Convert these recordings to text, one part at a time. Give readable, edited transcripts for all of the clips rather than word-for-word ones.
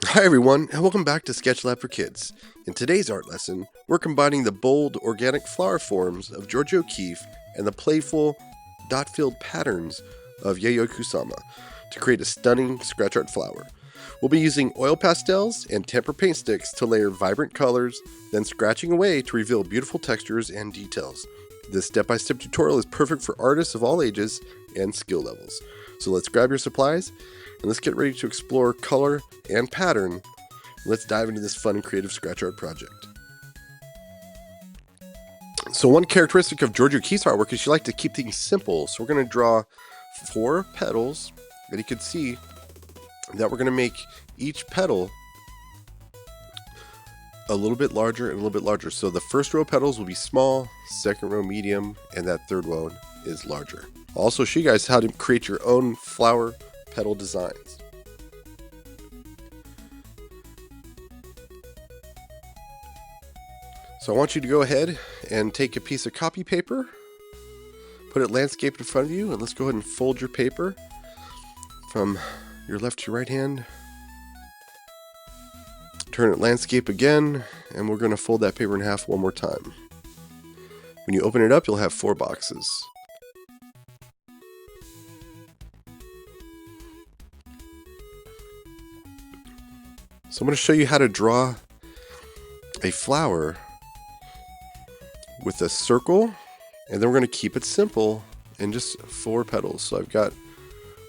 Hi everyone, and welcome back to Sketch Lab for Kids. In today's art lesson, we're combining the bold, organic flower forms of GeorgiaOKeeffe and the playful, dot-filled patterns of Yayoi Kusama to create a stunning scratch art flower. We'll be using oil pastels and Tempera paint sticks to layer vibrant colors, then scratching away to reveal beautiful textures and details. This step-by-step tutorial is perfect for artists of all ages and skill levels. So let's grab your supplies and let's get ready to explore color and pattern. Let's dive into this fun and creative scratch art project. So one characteristic of GeorgiaOKeeffe's artwork is she likes to keep things simple. So we're going to draw 4 petals, and you can see that we're going to make each petal a little bit larger and a little bit larger. So the first row of petals will be small, second row medium, and that third one is larger. I'll also show you guys how to create your own flower petal designs. So I want you to go ahead and take a piece of copy paper, put it landscaped in front of you, and let's go ahead and fold your paper from your left to your right hand. Turn it landscape again, and we're going to fold that paper in half one more time. When you open it up, you'll have 4 boxes. So I'm going to show you how to draw a flower with a circle, and then we're going to keep it simple and just 4 petals. So I've got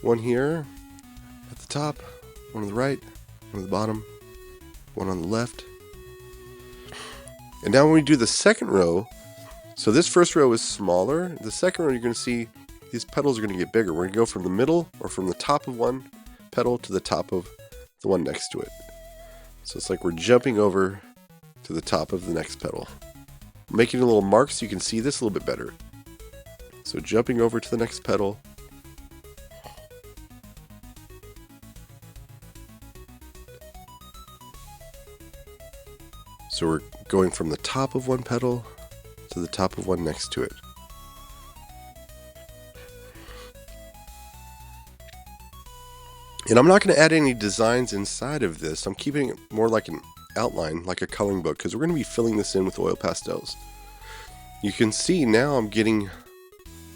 one here at the top, one on the right, one on the bottom, one on the left. And now when we do the second row, so this first row is smaller. The second row, you're going to see these petals are going to get bigger. We're going to go from the middle or from the top of one petal to the top of the one next to it. So it's like we're jumping over to the top of the next petal. I'm making a little mark so you can see this a little bit better. So jumping over to the next petal. So we're going from the top of one petal to the top of one next to it. And I'm not going to add any designs inside of this. I'm keeping it more like an outline, like a coloring book, because we're going to be filling this in with oil pastels. You can see now I'm getting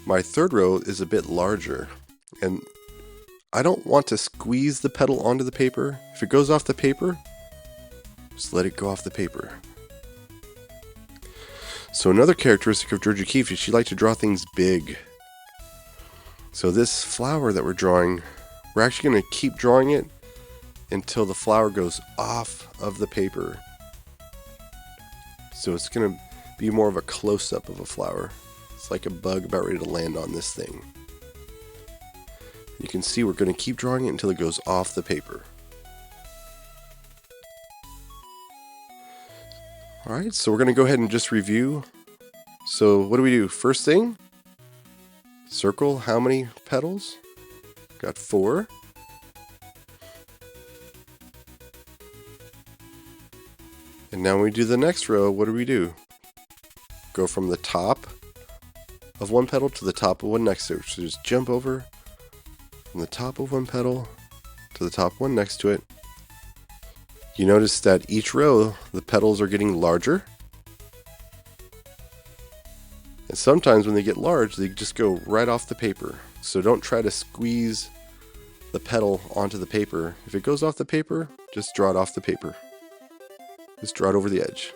my third row is a bit larger, and I don't want to squeeze the petal onto the paper. If it goes off the paper, just let it go off the paper. So another characteristic of GeorgiaOKeeffe is she likes to draw things big. So this flower that we're drawing, we're actually going to keep drawing it until the flower goes off of the paper. So it's going to be more of a close-up of a flower. It's like a bug about ready to land on this thing. You can see we're going to keep drawing it until it goes off the paper. Alright, so we're going to go ahead and just review. So what do? First thing, circle how many petals? Got 4. And now when we do the next row, what do? Go from the top of one petal to the top of one next to it. So just jump over from the top of one petal to the top one next to it. You notice that each row, the petals are getting larger. And sometimes when they get large, they just go right off the paper. So don't try to squeeze the petal onto the paper. If it goes off the paper, just draw it off the paper. Just draw it over the edge.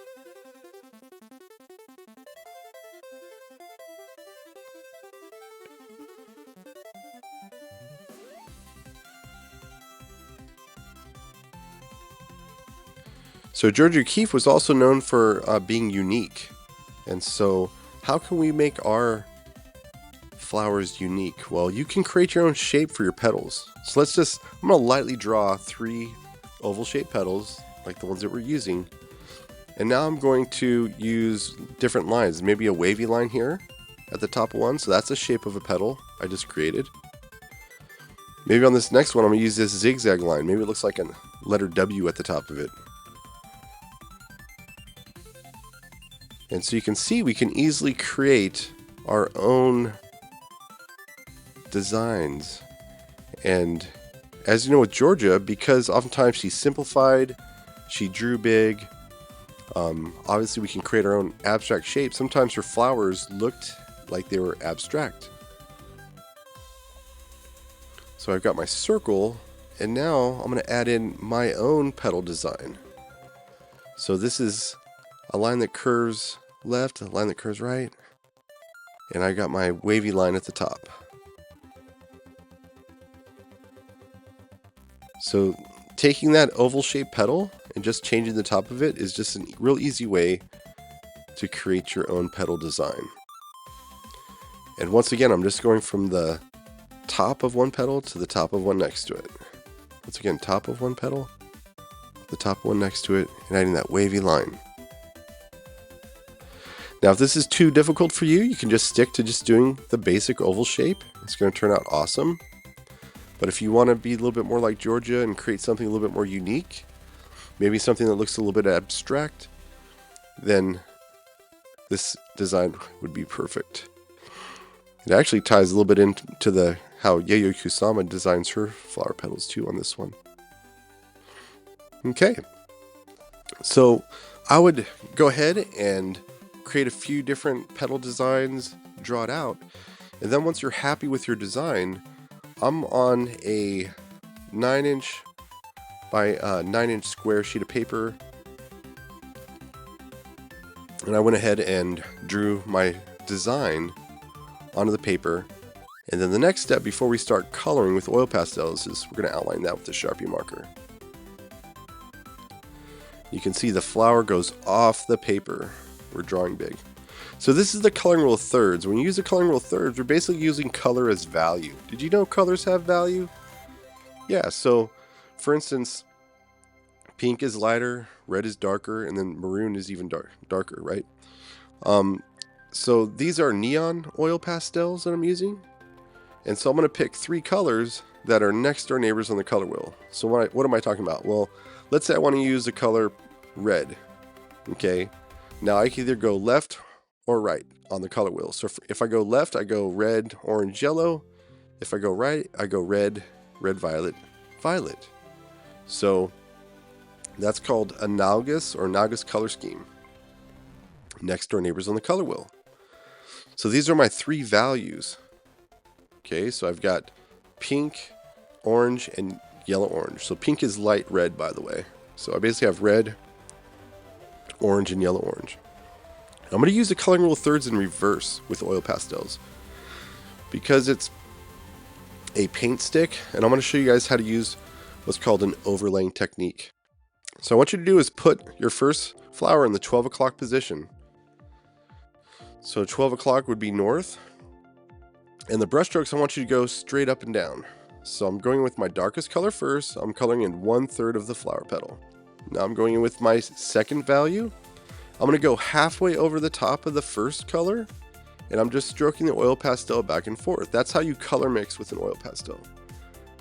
So GeorgiaOKeeffe was also known for being unique. And so how can we make our flowers unique? Well, you can create your own shape for your petals. So I'm going to lightly draw 3 oval shaped petals like the ones that we're using. And now I'm going to use different lines. Maybe a wavy line here at the top of one. So that's the shape of a petal I just created. Maybe on this next one, I'm going to use this zigzag line. Maybe it looks like a letter W at the top of it. And so you can see we can easily create our own designs and as you know with Georgia, because oftentimes she simplified, she drew big, obviously we can create our own abstract shape. Sometimes her flowers looked like they were abstract. So I've got my circle, and now I'm going to add in my own petal design. So this is a line that curves left, a line that curves right, and I got my wavy line at the top. So taking that oval shaped petal and just changing the top of it is just a real easy way to create your own petal design. And once again, I'm just going from the top of one petal to the top of one next to it. Once again, top of one petal, the top one next to it, and adding that wavy line. Now, if this is too difficult for you, you can just stick to just doing the basic oval shape. It's going to turn out awesome. But if you want to be a little bit more like Georgia and create something a little bit more unique, maybe something that looks a little bit abstract, then this design would be perfect. It actually ties a little bit into how Yayoi Kusama designs her flower petals too on this one. Okay, so I would go ahead and create a few different petal designs, draw it out, and then once you're happy with your design, I'm on a 9-inch by 9-inch square sheet of paper, and I went ahead and drew my design onto the paper. And then the next step before we start coloring with oil pastels is we're going to outline that with a Sharpie marker. You can see the flower goes off the paper. We're drawing big. So this is the coloring rule of thirds. When you use the coloring rule of thirds, we're basically using color as value. Did you know colors have value? Yeah, so for instance, pink is lighter, red is darker, and then maroon is even darker, right? So these are neon oil pastels that I'm using. And so I'm going to pick 3 colors that are next door neighbors on the color wheel. So what am I talking about? Well, let's say I want to use the color red. Okay, now I can either go left or right on the color wheel. So if I go left, I go red, orange, yellow. If I go right, I go red, red, violet, violet. So that's called analogous or analogous color scheme. Next door neighbors on the color wheel. So these are my 3 values. Okay, so I've got pink, orange, and yellow orange. So pink is light red, by the way. So I basically have red, orange, and yellow orange. I'm going to use the coloring rule of thirds in reverse with oil pastels because it's a paint stick, and I'm going to show you guys how to use what's called an overlaying technique. So I want you to do is put your first flower in the 12 o'clock position. So 12 o'clock would be north, and the brush strokes I want you to go straight up and down. So I'm going with my darkest color first. I'm coloring in 1/3 of the flower petal. Now I'm going in with my second value. I'm going to go halfway over the top of the first color, and I'm just stroking the oil pastel back and forth. That's how you color mix with an oil pastel.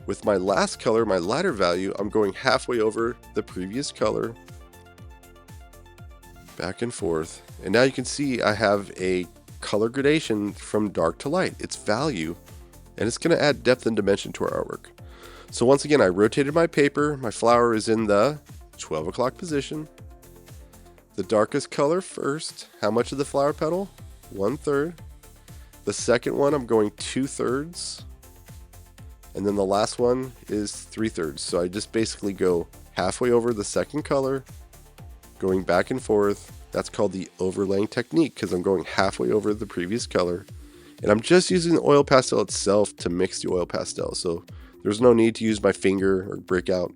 With my last color, my lighter value, I'm going halfway over the previous color, back and forth. And now you can see I have a color gradation from dark to light. It's value, and it's going to add depth and dimension to our artwork. So once again, I rotated my paper. My flower is in the 12 o'clock position. The darkest color first. How much of the flower petal? 1/3. The second one, I'm going 2/3. And then the last one is 3/3. So I just basically go halfway over the second color, going back and forth. That's called the overlaying technique because I'm going halfway over the previous color. And I'm just using the oil pastel itself to mix the oil pastel. So there's no need to use my finger or break out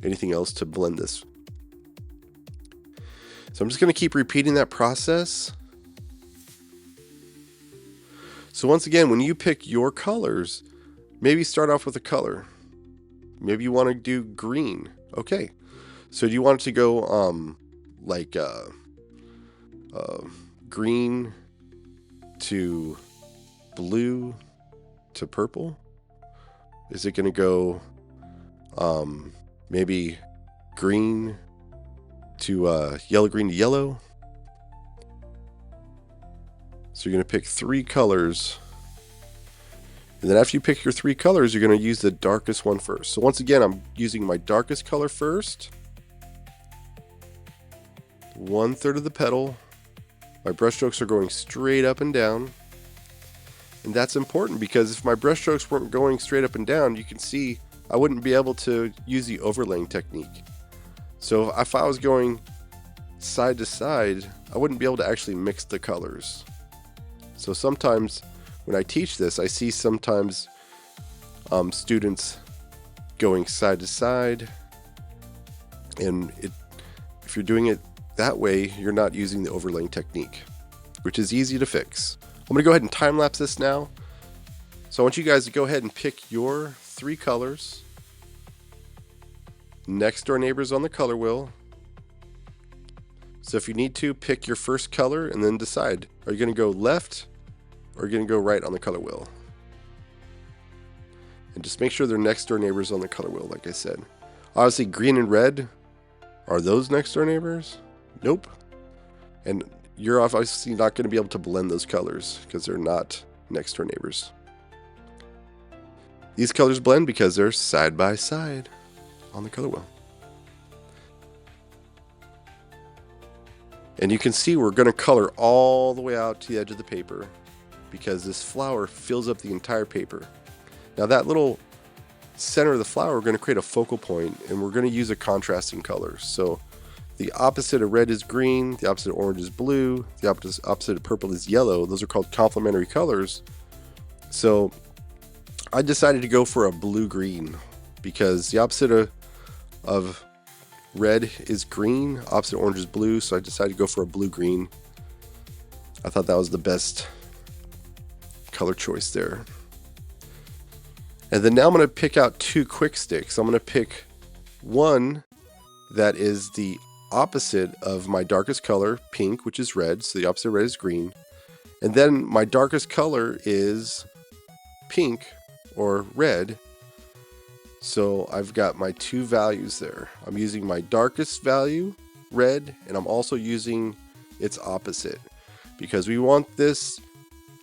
anything else to blend this. So I'm just going to keep repeating that process. So once again, when you pick your colors, maybe start off with a color. Maybe you want to do green. Okay. So do you want it to go like green to blue to purple? Is it going to go maybe green to yellow, green to yellow? So you're going to pick 3 colors. And then after you pick your 3 colors, you're going to use the darkest one first. So once again, I'm using my darkest color first. 1/3 of the petal. My brush strokes are going straight up and down. And that's important because if my brush strokes weren't going straight up and down, you can see I wouldn't be able to use the overlaying technique. So if I was going side to side, I wouldn't be able to actually mix the colors. So sometimes when I teach this, I see sometimes students going side to side, and if you're doing it that way, you're not using the overlaying technique, which is easy to fix. I'm going to go ahead and time lapse this now. So I want you guys to go ahead and pick your 3 colors, next door neighbors on the color wheel. So if you need to, pick your first color and then decide, are you going to go left or are you going to go right on the color wheel? And just make sure they're next door neighbors on the color wheel, like I said. Obviously, green and red, are those next door neighbors? Nope. And you're obviously not going to be able to blend those colors because they're not next door neighbors. These colors blend because they're side by side on the color wheel. And you can see we're going to color all the way out to the edge of the paper because this flower fills up the entire paper. Now that little center of the flower, we're going to create a focal point, and we're going to use a contrasting color. So the opposite of red is green, the opposite of orange is blue, the opposite of purple is yellow. Those are called complementary colors. So I decided to go for a blue-green because the opposite of red is green, opposite of orange is blue, so I decided to go for a blue-green. I thought that was the best color choice there. And then now I'm going to pick out 2 Kwik sticks. I'm going to pick one that is the opposite of my darkest color, pink, which is red, so the opposite of red is green. And then my darkest color is pink or red. So I've got my 2 values there. I'm using my darkest value, red, and I'm also using its opposite because we want this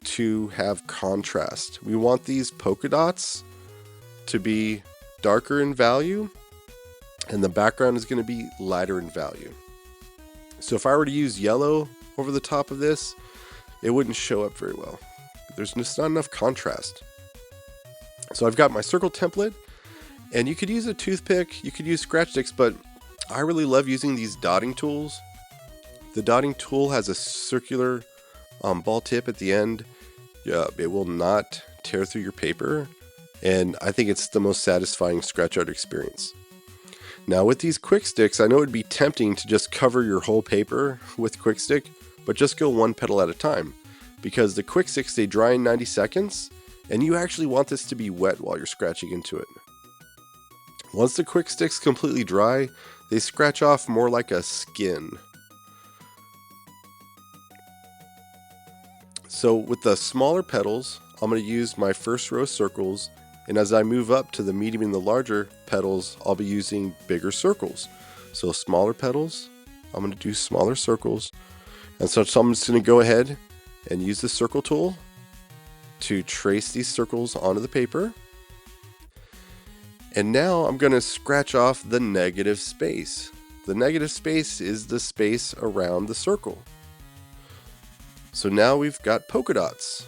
to have contrast. We want these polka dots to be darker in value, and the background is going to be lighter in value. So if I were to use yellow over the top of this, it wouldn't show up very well. There's just not enough contrast. So I've got my circle template, and you could use a toothpick, you could use scratch sticks, but I really love using these dotting tools. The dotting tool has a circular ball tip at the end. It will not tear through your paper, and I think it's the most satisfying scratch art experience. Now with these Kwik sticks, I know it'd be tempting to just cover your whole paper with Kwik stick, but just go 1 petal at a time, because the Kwik sticks, they dry in 90 seconds, and you actually want this to be wet while you're scratching into it. Once the Kwik sticks completely dry, they scratch off more like a skin. So with the smaller petals, I'm going to use my first row of circles, and as I move up to the medium and the larger petals, I'll be using bigger circles. So smaller petals, I'm going to do smaller circles. And so I'm just going to go ahead and use the circle tool to trace these circles onto the paper. And now I'm going to scratch off the negative space. The negative space is the space around the circle. So now we've got polka dots.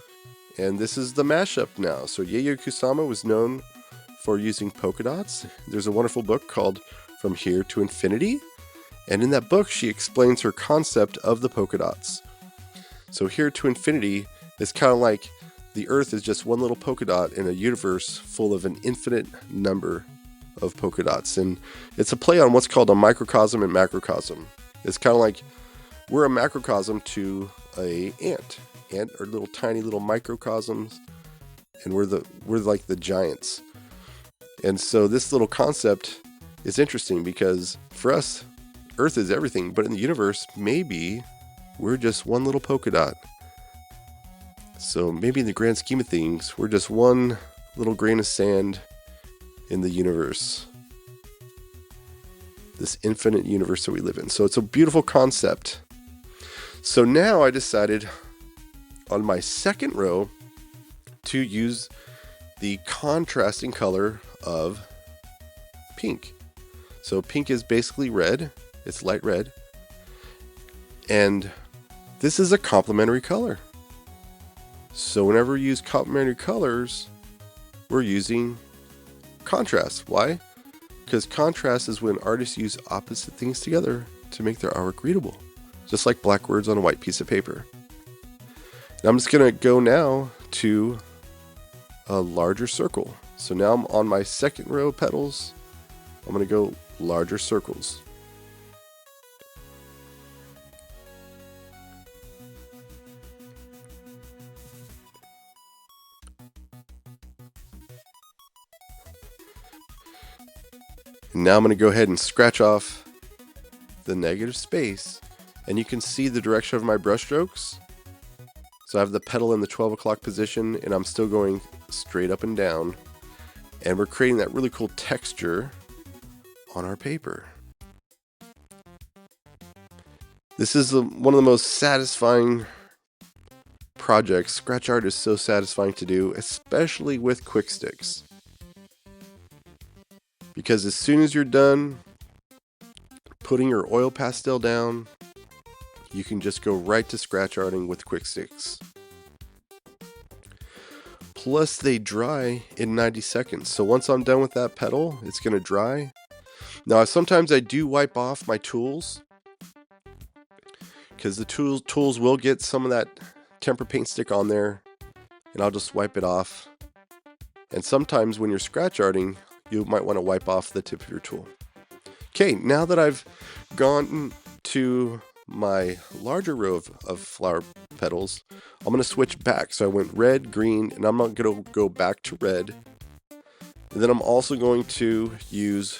And this is the mashup now. So Yayoi Kusama was known for using polka dots. There's a wonderful book called From Here to Infinity. And in that book, she explains her concept of the polka dots. So here to infinity is kind of like the Earth is just one little polka dot in a universe full of an infinite number of polka dots. And it's a play on what's called a microcosm and macrocosm. It's kind of like we're a macrocosm to a ant. Ant are little tiny little microcosms, and we're like the giants. And so this little concept is interesting because for us, Earth is everything, but in the universe, maybe we're just one little polka dot. So maybe in the grand scheme of things, we're just one little grain of sand in the universe. This infinite universe that we live in. So it's a beautiful concept. So now I decided on my second row to use the contrasting color of pink. So pink is basically red, it's light red, and this is a complementary color. So whenever we use complementary colors, we're using contrast. Why? Because contrast is when artists use opposite things together to make their artwork readable, just like black words on a white piece of paper. And I'm just going to go now to a larger circle. So now I'm on my second row of petals. I'm going to go larger circles. And now I'm going to go ahead and scratch off the negative space, and you can see the direction of my brush strokes. So I have the petal in the 12 o'clock position, and I'm still going straight up and down, and we're creating that really cool texture on our paper. This is one of the most satisfying projects. Scratch art is so satisfying to do, especially with Kwik sticks, because as soon as you're done putting your oil pastel down, you can just go right to scratch arting with Kwik sticks. Plus they dry in 90 seconds. So once I'm done with that petal, it's going to dry. Now sometimes I do wipe off my tools, because the tools will get some of that Tempera paint stick on there, and I'll just wipe it off. And sometimes when you're scratch arting, you might want to wipe off the tip of your tool. Okay, now that I've gone to my larger row of flower petals, I'm going to switch back. So I went red, green, and I'm not going to go back to red. And then I'm also going to use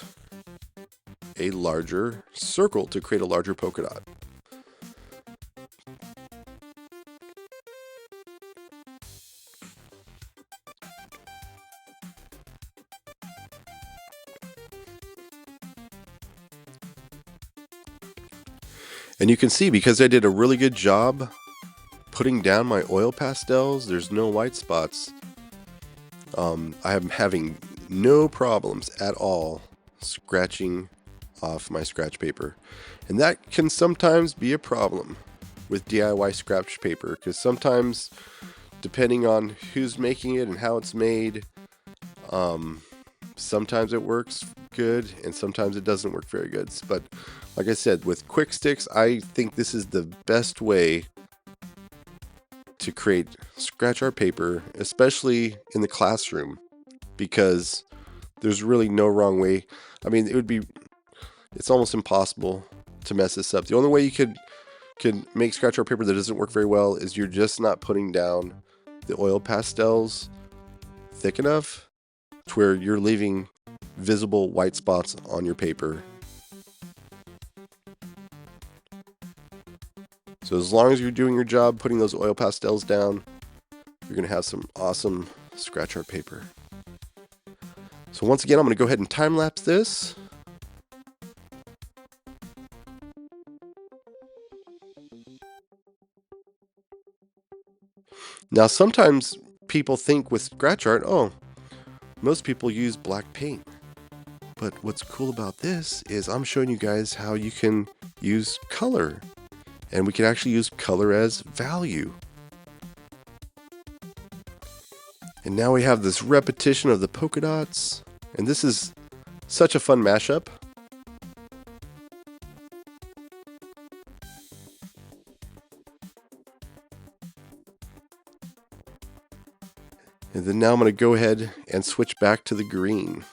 a larger circle to create a larger polka dot. And you can see, because I did a really good job putting down my oil pastels, there's no white spots. I am having no problems at all scratching off my scratch paper. And that can sometimes be a problem with DIY scratch paper, because sometimes, depending on who's making it and how it's made, sometimes it works good and sometimes it doesn't work very good. But like I said, with Kwik sticks, I think this is the best way to create scratch art paper, especially in the classroom, because there's really no wrong way. I mean, it's almost impossible to mess this up. The only way you could make scratch art paper that doesn't work very well is you're just not putting down the oil pastels thick enough to where you're leaving visible white spots on your paper. So as long as you're doing your job putting those oil pastels down, you're going to have some awesome scratch art paper. So once again, I'm going to go ahead and time lapse this. Now sometimes people think with scratch art, oh, most people use black paint. But what's cool about this is I'm showing you guys how you can use color. And we can actually use color as value. And now we have this repetition of the polka dots. And this is such a fun mashup. And then now I'm going to go ahead and switch back to the green.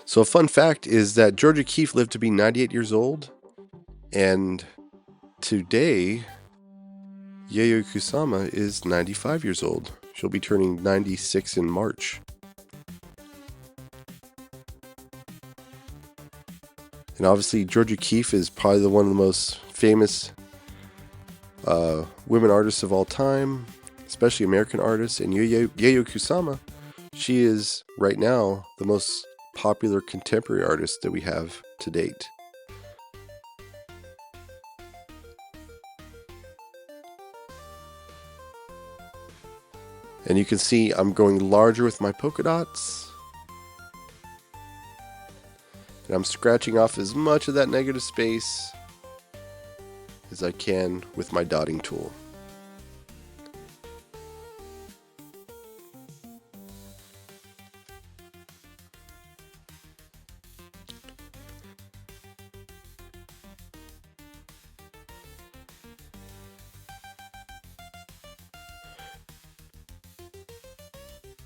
So a fun fact is that GeorgiaOKeeffe lived to be 98 years old, and today Yayoi Kusama is 95 years old. She'll be turning 96 in March. And obviously GeorgiaOKeeffe is probably one of the most famous women artists of all time, especially American artists, and Yayoi Kusama. She is, right now, the most popular contemporary artist that we have to date. And you can see I'm going larger with my polka dots. And I'm scratching off as much of that negative space as I can with my dotting tool.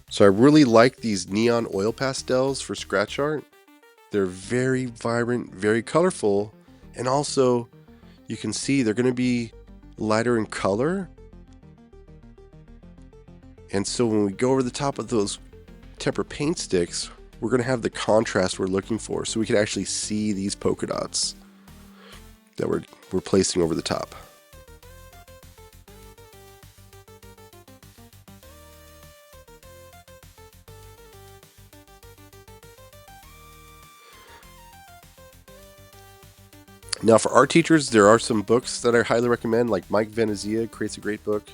So I really like these neon oil pastels for scratch art. They're very vibrant, very colorful, and also you can see they're going to be lighter in color. And so when we go over the top of those Tempera paint sticks, we're going to have the contrast we're looking for, so we can actually see these polka dots that we're placing over the top. Now for art teachers, there are some books that I highly recommend, like Mike Venezia creates a great book.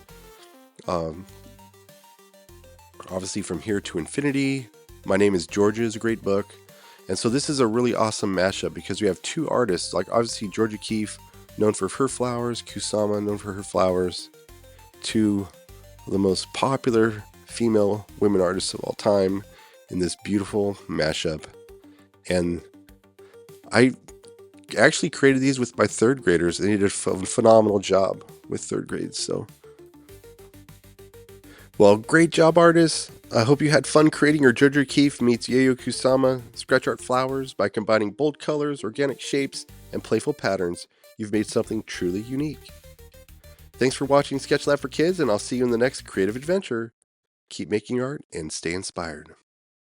Obviously From Here to Infinity, My Name is Georgia is a great book. And so this is a really awesome mashup because we have two artists, like obviously GeorgiaOKeeffe, known for her flowers, Kusama, known for her flowers, two of the most popular female women artists of all time in this beautiful mashup. And I actually created these with my third graders, and they did a phenomenal job with third grades. So, well, great job, artists. I hope you had fun creating your GeorgiaOKeeffe meets Yayoi Kusama scratch art flowers. By combining bold colors, organic shapes, and playful patterns, you've made something truly unique. Thanks for watching Sketch Lab for Kids, and I'll see you in the next creative adventure. Keep making art and stay inspired.